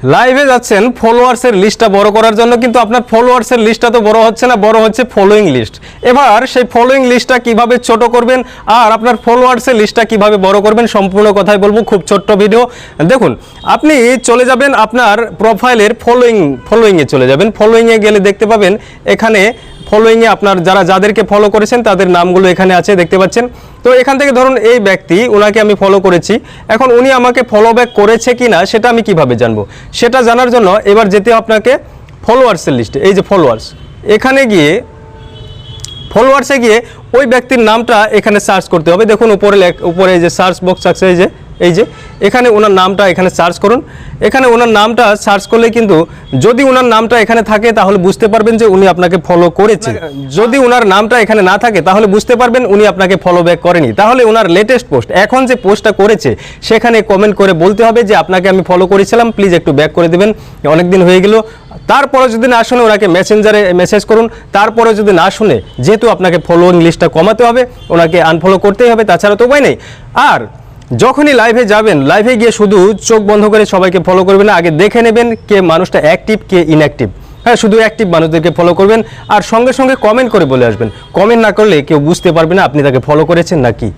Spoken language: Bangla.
লাইভে যাচ্ছেন ফলোয়ার্সের লিস্টটা বড় করার জন্য, কিন্তু আপনার ফলোয়ার্সের লিস্টটা তো বড় হচ্ছে না, বড় হচ্ছে ফলোইং লিস্ট। এবার সেই ফলোইং লিস্টটা কিভাবে ছোট করবেন আর আপনার ফলোয়ার্সের লিস্টটা কিভাবে বড় করবেন সম্পূর্ণ কথাই বলবো, খুব ছোট্ট ভিডিও। দেখুন, আপনি চলে যাবেন আপনার প্রোফাইলের ফলোইংয়ে চলে যাবেন। ফলোইংয়ে গেলে দেখতে পাবেন এখানে ফলোইংয়ে আপনার যাদেরকে ফলো করেছেন তাদের নামগুলো এখানে আছে, দেখতে পাচ্ছেন। তো এখান থেকে ধরুন এই ব্যক্তি, ওনাকে আমি ফলো করেছি, এখন উনি আমাকে ফলো ব্যাক করেছে কি না সেটা আমি কিভাবে জানবো? সেটা জানার জন্য এবার যেতে আপনাকে ফলোয়ার্সের লিস্টে, এই যে ফলোয়ার্স, এখানে গিয়ে ফলোয়ার্সে গিয়ে ওই ব্যক্তির নামটা এখানে সার্চ করতে হবে। দেখুন উপরে যে সার্চ বক্স আছে, এই যে এখানে ওনার নামটা এখানে সার্চ করুন। এখানে ওনার নামটা সার্চ করলে কিন্তু যদি ওনার নামটা এখানে থাকে তাহলে বুঝতে পারবেন যে উনি আপনাকে ফলো করেছে। যদি ওনার নামটা এখানে না থাকে তাহলে বুঝতে পারবেন উনি আপনাকে ফলো ব্যাক করেনি। তাহলে ওনার লেটেস্ট পোস্ট, এখন যে পোস্টটা করেছে সেখানে কমেন্ট করে বলতে হবে যে আপনাকে আমি ফলো করেছিলাম, প্লিজ একটু ব্যাক করে দেবেন, অনেকদিন হয়ে গেল। তারপরে যদি না শুনে ওনাকে মেসেঞ্জারে মেসেজ করুন। তারপরে যদি না শুনে, যেহেতু আপনাকে ফলোইং লিস্টটা কমাতে হবে, ওনাকে আনফলো করতেই হবে, তাছাড়া তো উপায় নেই। আর যখনই লাইভে যাবেন, লাইভে গিয়ে শুধু চোখ বন্ধ করে সবাইকে ফলো করবেন না, আগে দেখে নেবেন কে মানুষটা অ্যাক্টিভ কে ইনঅ্যাক্টিভ। হ্যাঁ, শুধু অ্যাক্টিভ মানুষদেরকে ফলো করবেন আর সঙ্গে সঙ্গে কমেন্ট করে বলে আসবেন। কমেন্ট না করলে কেউ বুঝতে পারবে না আপনি তাকে ফলো করেছেন নাকি।